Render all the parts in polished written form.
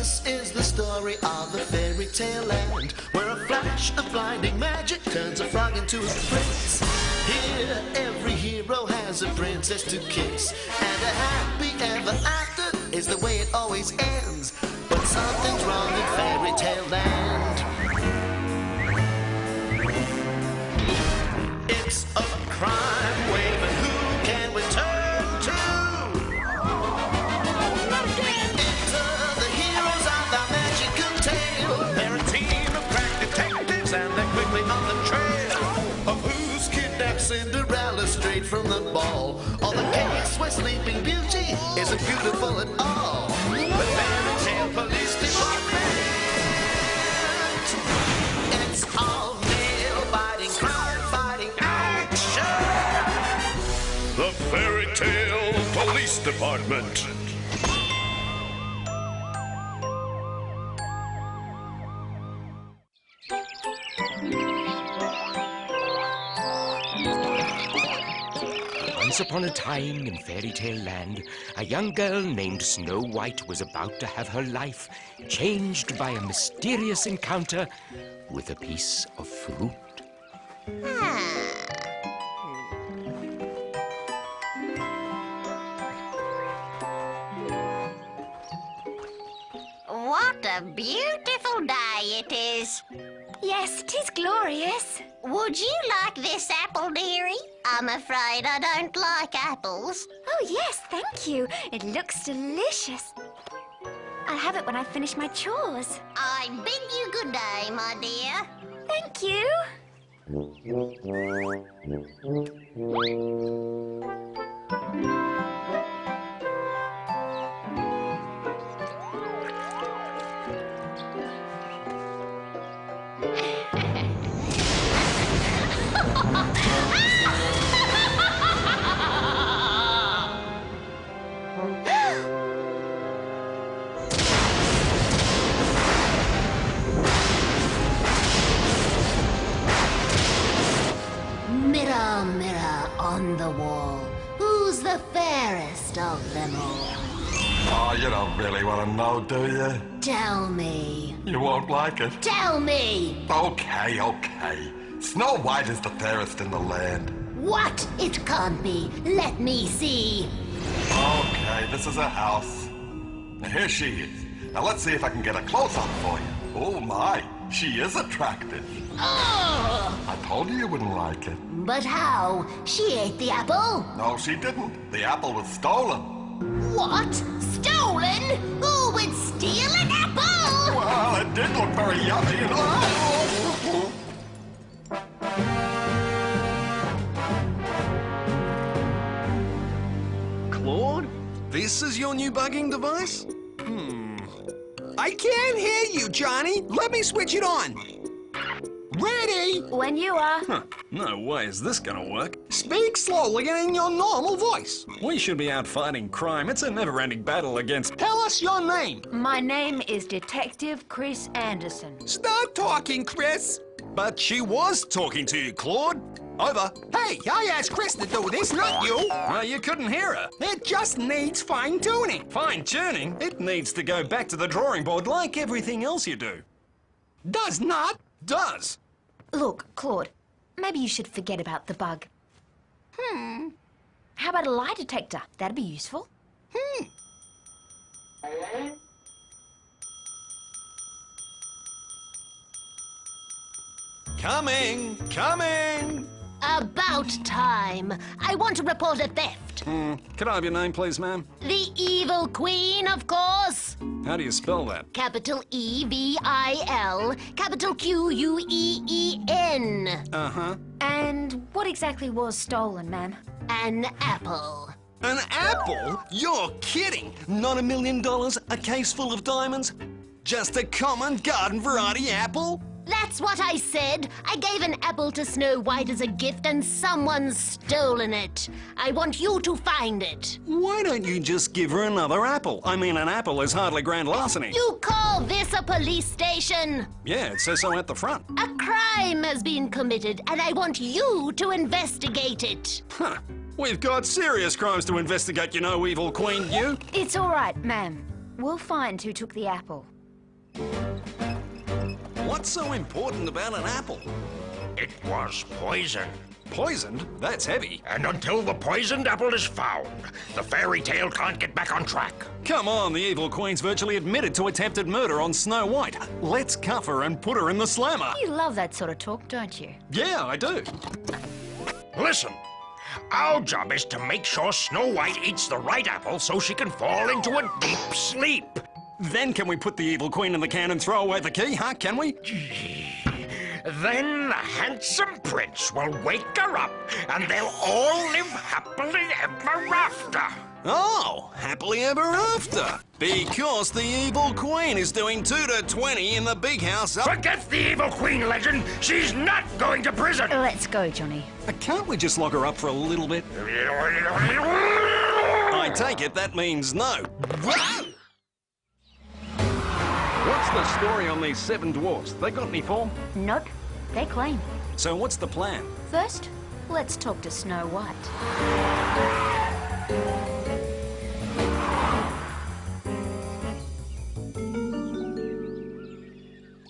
This is the story of the fairy tale land, where a flash of blinding magic turns a frog into a prince. Here, every hero has a princess to kiss, and a happy ever after is the way it always ends. But something's wrong in fairy tale land. It's a crime wave, and who can we turn to? Enter the heroes of the magical tale. They're a team of crack detectives, and they're quickly on the trail of who's kidnapped Cinderella straight from the ball, or the case where Sleeping Beauty isn't beautiful at all. The fairy tale police department. It's all nail-biting, crime-fighting action. The Fairy Tale Police Department. Once upon a time in fairy tale land, a young girl named Snow White was about to have her life changed by a mysterious encounter with a piece of fruit. What a beautiful day it is. Yes, 'tis glorious. Would you like this apple, dearie? I'm afraid I don't like apples. Oh, yes, thank you. It looks delicious. I'll have it when I finish my chores. I bid you good day, my dear. Thank you. Mirror, mirror on the wall, who's the fairest of them all? Oh, you don't really want to know, do you? Tell me. You won't like it. Tell me. Okay, okay. Snow White is the fairest in the land. What? It can't be. Let me see. Okay, this is a house. Now, here she is. Now, let's see if I can get a close-up for you. Oh, my. She is attractive. Oh! I told you wouldn't like it. But how? She ate the apple? No, she didn't. The apple was stolen. What? Stolen? Who would steal an apple? Well, it did look very yummy, you know. Claude, this is your new bugging device? I can't hear you, Johnny. Let me switch it on. Ready? When you are. Huh. No way is this gonna work. Speak slowly and in your normal voice. We should be out fighting crime. It's a never-ending battle against... Tell us your name. My name is Detective Chris Anderson. Start talking, Chris. But she was talking to you, Claude. Over. Hey, I asked Chris to do this, not you. No, you couldn't hear her. It just needs fine-tuning. Fine-tuning? It needs to go back to the drawing board like everything else you do. Does not. Does. Look, Claude, maybe you should forget about the bug. How about a lie detector? That'd be useful. Coming! Coming! About time. I want to report a theft. Can I have your name, please, ma'am? The Evil Queen, of course. How do you spell that? Capital E-V-I-L, capital Q-U-E-E-N. Uh-huh. And what exactly was stolen, ma'am? An apple. An apple? You're kidding! Not $1 million, a case full of diamonds? Just a common garden variety apple? That's what I said. I gave an apple to Snow White as a gift and someone's stolen it. I want you to find it. Why don't you just give her another apple? I mean, an apple is hardly grand larceny. You call this a police station? Yeah, it says so at the front. A crime has been committed and I want you to investigate it. Huh. We've got serious crimes to investigate, you know, Evil Queen, you. It's all right, ma'am. We'll find who took the apple. What's so important about an apple? It was poison. Poisoned? That's heavy. And until the poisoned apple is found, the fairy tale can't get back on track. Come on, the evil queen's virtually admitted to attempted murder on Snow White. Let's cuff her and put her in the slammer. You love that sort of talk, don't you? Yeah, I do. Listen, our job is to make sure Snow White eats the right apple so she can fall into a deep sleep. Then can we put the evil queen in the can and throw away the key, huh? Can we? Then the handsome prince will wake her up and they'll all live happily ever after. Oh, happily ever after. Because the evil queen is doing 2 to 20 in the big house up... Forget the evil queen legend. She's not going to prison. Let's go, Johnny. Can't we just lock her up for a little bit? I take it that means no. What's the story on these 7 dwarfs? They got any form? Nope. They're clean. So what's the plan? First, let's talk to Snow White.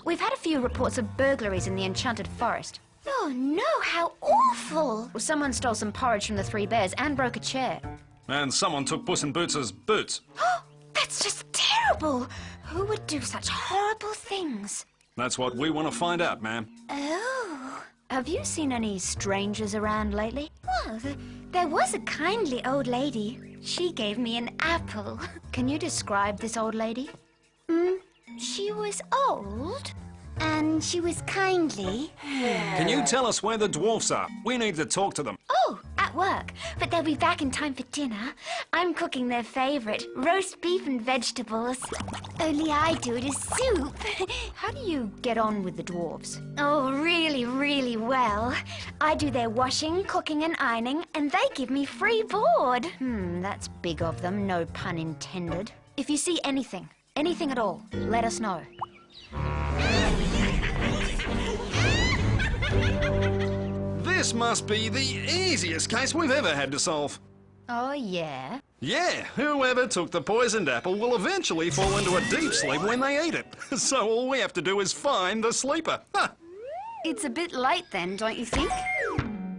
We've had a few reports of burglaries in the Enchanted Forest. Oh no, how awful! Well, someone stole some porridge from the 3 bears and broke a chair. And someone took Puss in Boots' boots. That's just terrible! Who would do such horrible things? That's what we want to find out, ma'am. Oh. Have you seen any strangers around lately? Well, there was a kindly old lady. She gave me an apple. Can you describe this old lady? She was old, and she was kindly. Can you tell us where the dwarfs are? We need to talk to them. Oh, at work, but they'll be back in time for dinner. I'm cooking their favorite, roast beef and vegetables. Only I do it as soup. How do you get on with the dwarves? Oh, really, really well. I do their washing, cooking and ironing, and they give me free board. That's big of them, no pun intended. If you see anything at all, let us know. This must be the easiest case we've ever had to solve. Oh, yeah? Yeah, whoever took the poisoned apple will eventually fall into a deep sleep when they eat it. So all we have to do is find the sleeper. Huh. It's a bit late then, don't you think?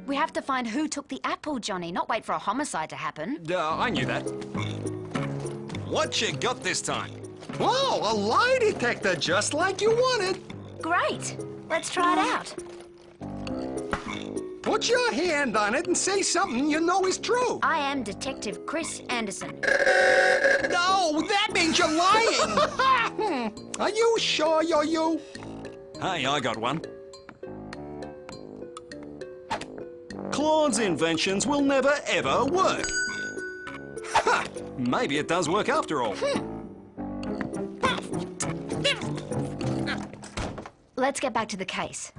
We have to find who took the apple, Johnny, not wait for a homicide to happen. I knew that. What you got this time? Whoa, a lie detector just like you wanted. Great. Let's try it out. Put your hand on it and say something you know is true. I am Detective Chris Anderson. No, that means you're lying. Are you sure you're you? Hey, I got one. Claude's inventions will never, ever work. Ha! Maybe it does work after all. Let's get back to the case.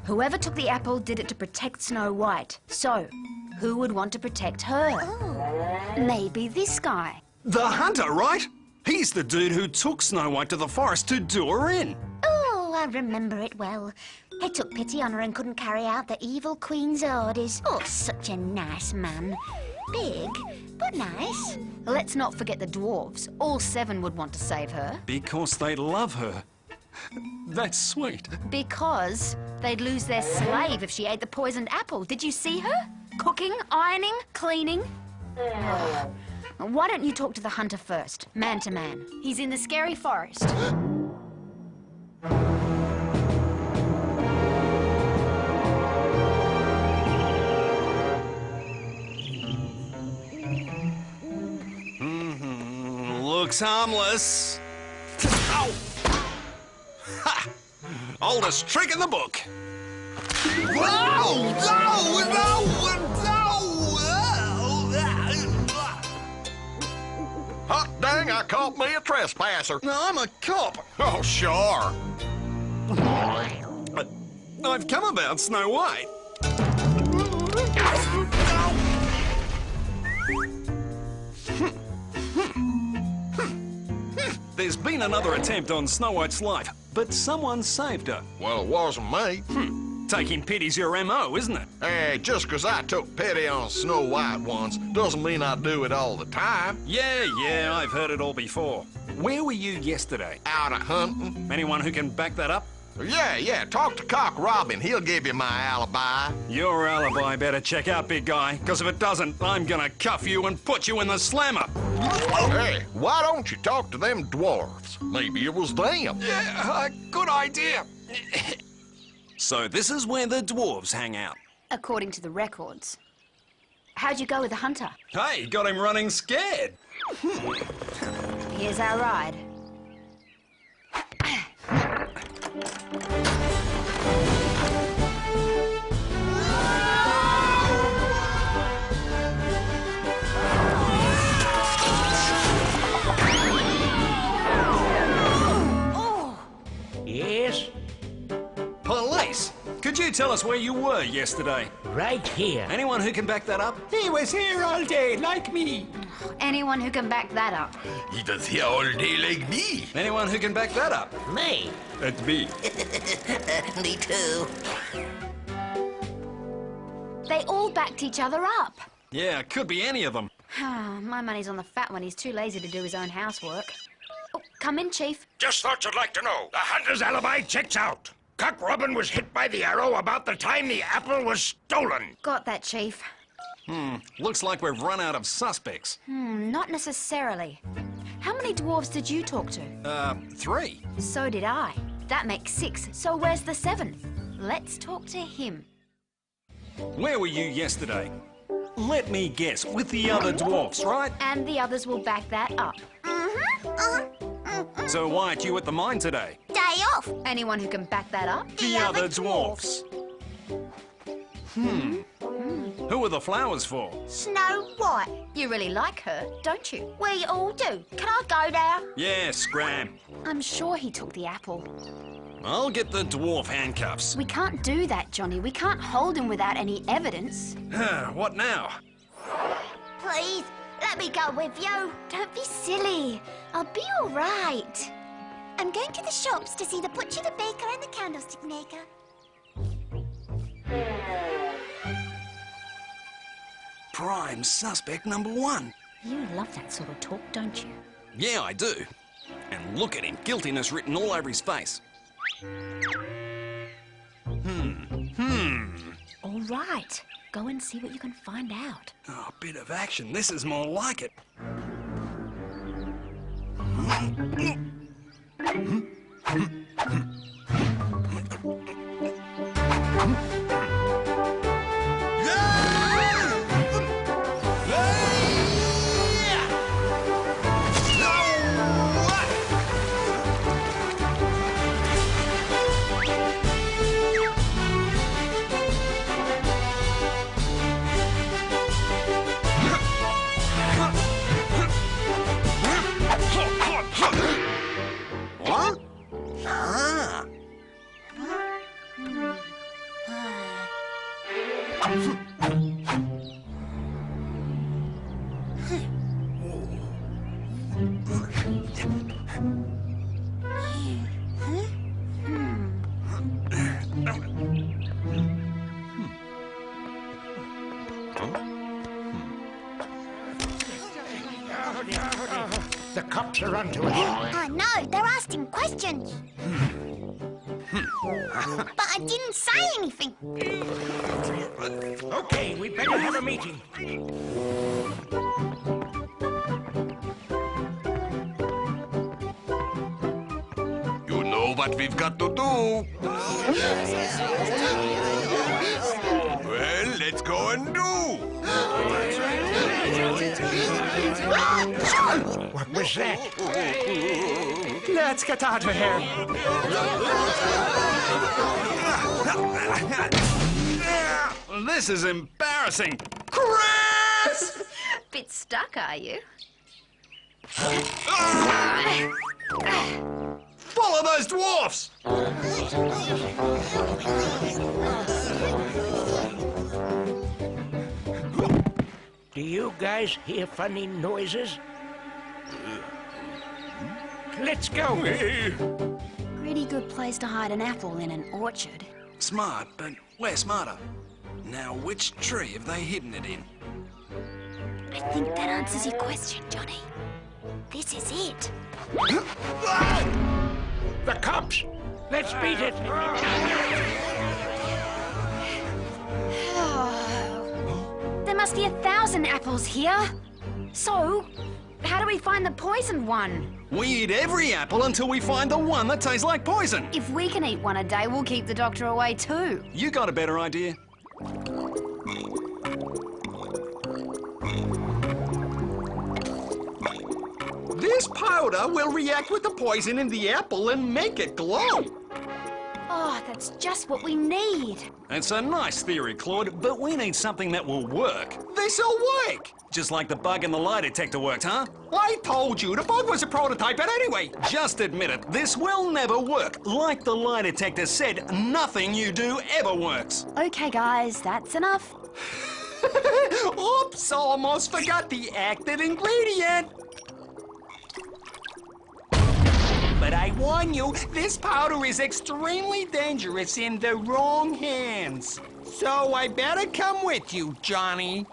Whoever took the apple did it to protect Snow White. So, who would want to protect her? Maybe this guy. The hunter, right? He's the dude who took Snow White to the forest to do her in. Oh, I remember it well. He took pity on her and couldn't carry out the evil queen's orders. Oh, such a nice man. Big, but nice. Let's not forget the dwarves. All 7 would want to save her. Because they love her. That's sweet. Because they'd lose their slave if she ate the poisoned apple. Did you see her? Cooking, ironing, cleaning. Why don't you talk to the hunter first, man to man? He's in the scary forest. Looks harmless. Ow! Ha! Oldest trick in the book. Whoa! Hot dang, I caught me a trespasser. No, I'm a cop. Oh, sure. I've come about Snow White. There's been another attempt on Snow White's life, but someone saved her. Well, it wasn't me. Taking pity's your MO, isn't it? Hey, just 'cause I took pity on Snow White once doesn't mean I do it all the time. Yeah, I've heard it all before. Where were you yesterday? Out of hunting. Anyone who can back that up? Yeah, talk to Cock Robin. He'll give you my alibi. Your alibi better check out, big guy, because if it doesn't, I'm gonna cuff you and put you in the slammer. Hey, why don't you talk to them dwarfs? Maybe it was them. Yeah, good idea. So this is where the dwarves hang out. According to the records. How'd you go with the hunter? Hey, got him running scared. Here's our ride. Yes? Police! Could you tell us where you were yesterday? Right here. Anyone who can back that up? He was here all day, like me. Anyone who can back that up. He was here all day like me. Anyone who can back that up? Me. That's me. Me too. They all backed each other up. Yeah, could be any of them. My money's on the fat one. He's too lazy to do his own housework. Oh, come in, Chief. Just thought you'd like to know. The hunter's alibi checks out. Cock Robin was hit by the arrow about the time the apple was stolen. Got that, Chief. Looks like we've run out of suspects. Not necessarily. How many dwarves did you talk to? 3. So did I. That makes 6. So where's the 7th? Let's talk to him. Where were you yesterday? Let me guess, with the other dwarfs, right? And the others will back that up. So why aren't you at the mine today? Day off. Anyone who can back that up? The other dwarfs. Who are the flowers for? Snow White. You really like her, don't you? We all do. Can I go there? Yeah, scram. I'm sure he took the apple. I'll get the dwarf handcuffs. We can't do that, Johnny. We can't hold him without any evidence. What now? Please, let me go with you. Don't be silly. I'll be all right. I'm going to the shops to see the butcher, the baker, and the candlestick maker. Prime suspect number 1. You love that sort of talk, don't you? Yeah, I do. And look at him, guiltiness written all over his face. All right. Go and see what you can find out. Oh, a bit of action. This is more like it. The cops are onto us. I know, they're asking questions. But I didn't say anything. Okay, we better have a meeting. You know what we've got to do. Well, let's go and do. What was that? Let's get out of here. This is embarrassing. Chris! Bit stuck, are you? Follow those dwarfs! Do you guys hear funny noises? Let's go. Pretty good place to hide an apple in an orchard. Smart, but we're smarter. Now, which tree have they hidden it in? I think that answers your question, Johnny. This is it. The cops! Let's beat it. There must be 1,000 apples here. So, how do we find the poisoned one? We eat every apple until we find the one that tastes like poison. If we can eat one a day, we'll keep the doctor away too. You got a better idea? This powder will react with the poison in the apple and make it glow. Oh, that's just what we need. It's a nice theory, Claude, but we need something that will work. This'll work! Just like the bug in the lie detector worked, huh? I told you, the bug was a prototype, but anyway. Just admit it, this will never work. Like the lie detector said, nothing you do ever works. Okay, guys, that's enough. Oops, almost forgot the active ingredient. But I warn you, this powder is extremely dangerous in the wrong hands. So I better come with you, Johnny.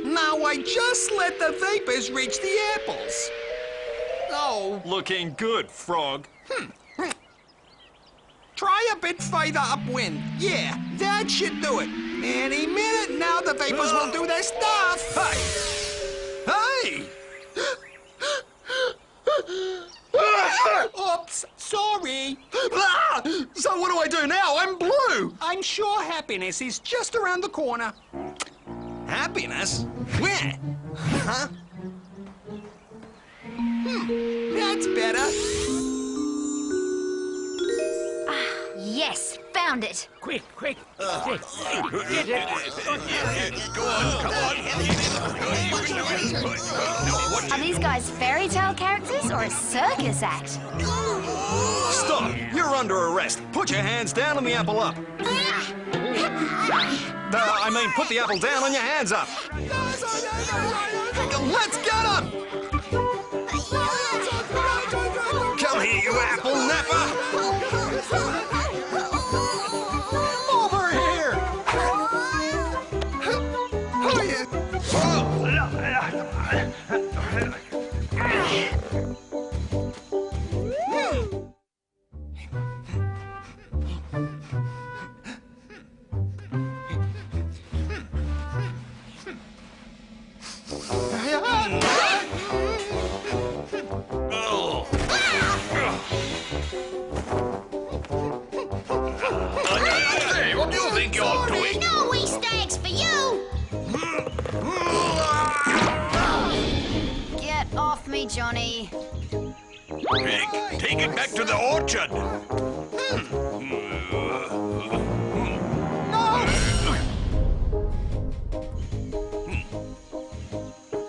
Now I just let the vapors reach the apples. Oh, looking good, Frog. Try a bit further upwind. Yeah, that should do it. Any minute now, the vapors will do their stuff. Hey! Hey! Oops, sorry. So what do I do now? I'm blue. I'm sure happiness is just around the corner. Happiness? Where? Huh? That's better. Yes, found it. Quick, quick. Get it. Go on, come on. Are these guys fairy tale characters or a circus act? Stop! You're under arrest. Put your hands down and the apple up. I mean, put the apple down and your hands up. Let's get him! Come here, you apple napper! Over here! Hey, what do you think you're doing? No wee stags for you! Get off me, Johnny. Pig, take it back to the orchard.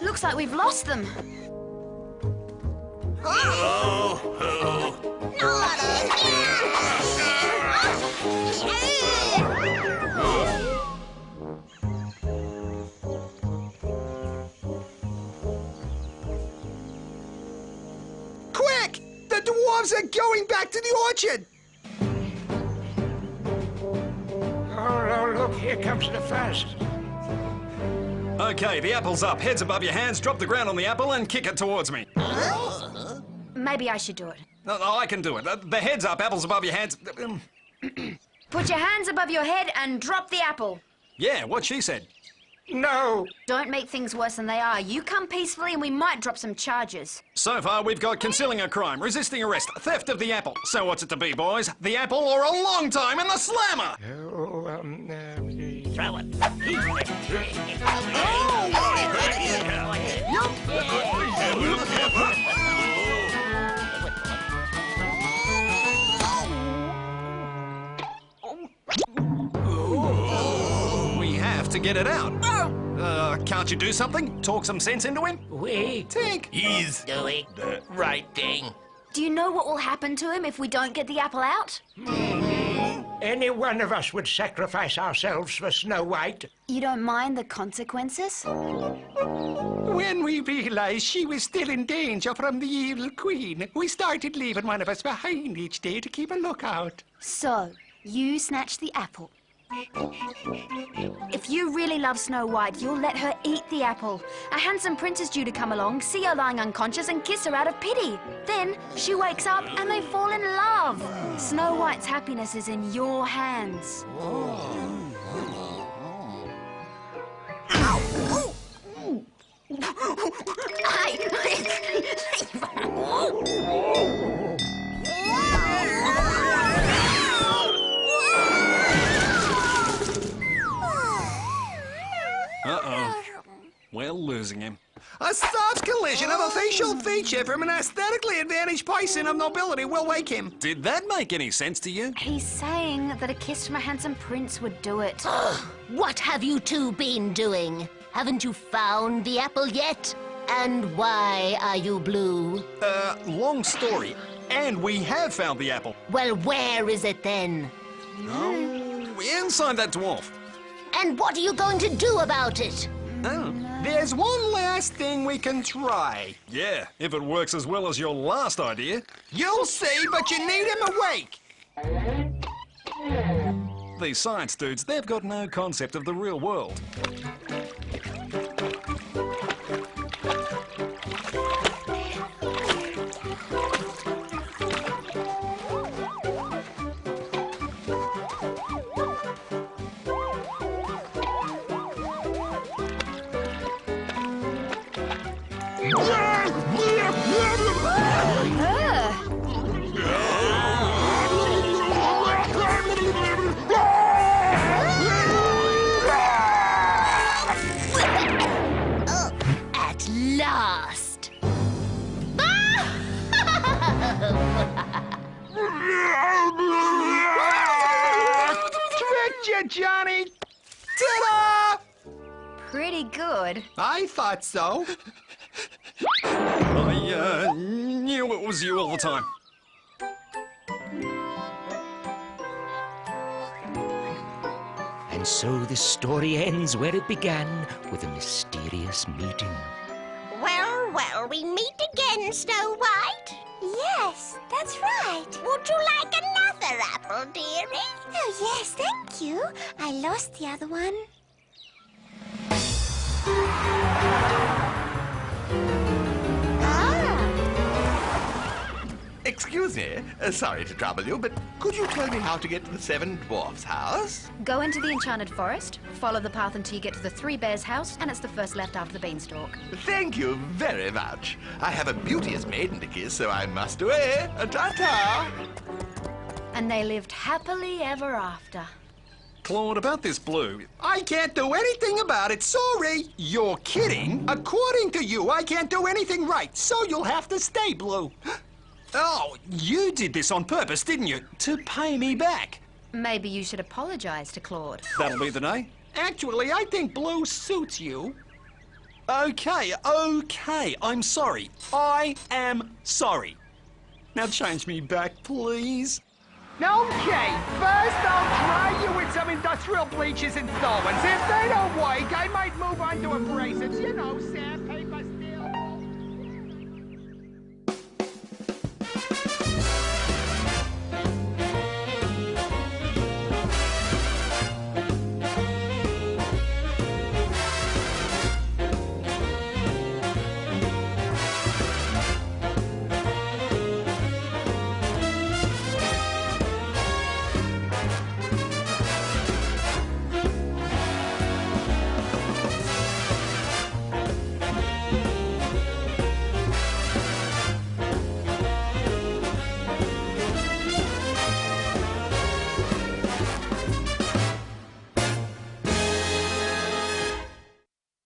Looks like we've lost them. Quick! The dwarves are going back to the orchard! Oh, look, here comes the first. Okay, the apple's up. Heads above your hands, drop the ground on the apple and kick it towards me. Maybe I should do it. No, I can do it. The head's up, apple's above your hands. Put your hands above your head and drop the apple. Yeah, what she said. No. Don't make things worse than they are. You come peacefully and we might drop some charges. So far, we've got concealing a crime, resisting arrest, theft of the apple. So what's it to be, boys? The apple or a long time in the slammer? Throw it. We have to get it out. Can't you do something? Talk some sense into him? We Tink. He's doing the right thing. Do you know what will happen to him if we don't get the apple out? Any one of us would sacrifice ourselves for Snow White. You don't mind the consequences? When we realized she was still in danger from the evil queen, we started leaving one of us behind each day to keep a lookout. So, you snatched the apple. If you really love Snow White, you'll let her eat the apple. A handsome prince is due to come along, see her lying unconscious, and kiss her out of pity. Then she wakes up and they fall in love. Snow White's happiness is in your hands. Uh-oh. We're losing him. A soft collision of a facial feature from an aesthetically advantaged person of nobility will wake him. Did that make any sense to you? He's saying that a kiss from a handsome prince would do it. What have you two been doing? Haven't you found the apple yet? And why are you blue? Long story. And we have found the apple. Well, where is it then? Oh, inside that dwarf. And what are you going to do about it? Oh, there's one last thing we can try. Yeah, if it works as well as your last idea. You'll see, but you need him awake. These science dudes, they've got no concept of the real world. At last! Tricked you, Johnny! Ta-da! Pretty good. I thought so. I knew it was you all the time. And so the story ends where it began, with a mysterious meeting. Well, well, we meet again, Snow White. Yes, that's right. Would you like another apple, dearie? Oh, yes, thank you. I lost the other one. Excuse me, sorry to trouble you, but could you tell me how to get to the Seven Dwarfs' house? Go into the enchanted forest, follow the path until you get to the Three Bears' house, and it's the first left after the beanstalk. Thank you very much. I have a beauteous maiden to kiss, so I must away. Ta-ta! And they lived happily ever after. Claude, about this blue. I can't do anything about it, sorry. You're kidding? According to you, I can't do anything right, so you'll have to stay blue. Oh, you did this on purpose, didn't you? To pay me back. Maybe you should apologize to Claude. That'll be the day. Actually, I think blue suits you. Okay, I'm sorry. I am sorry. Now change me back, please. Okay, first I'll try you with some industrial bleaches and solvents. If they don't work, I might move on to abrasives. You know, sandpaper, steel...